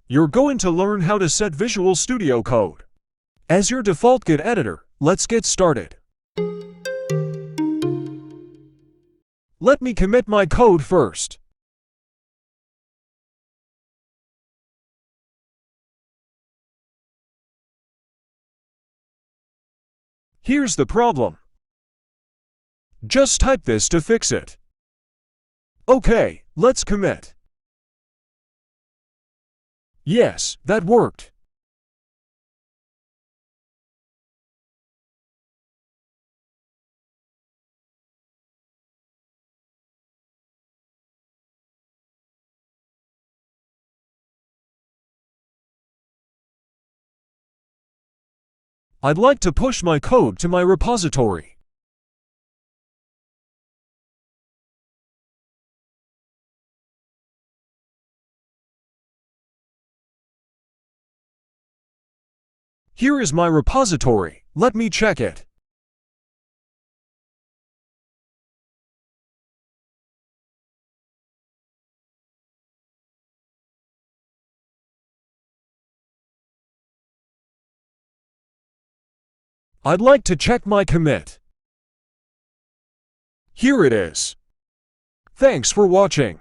You're going to learn how to set Visual Studio Code as your default Git editor. Let's get started. Let me commit my code first. Here's the problem. Just type this to fix it. Okay, let's commit. Yes, that worked. I'd like to push my code to my repository. Here is my repository. Let me check it. I'd like to check my commit. Here it is. Thanks for watching.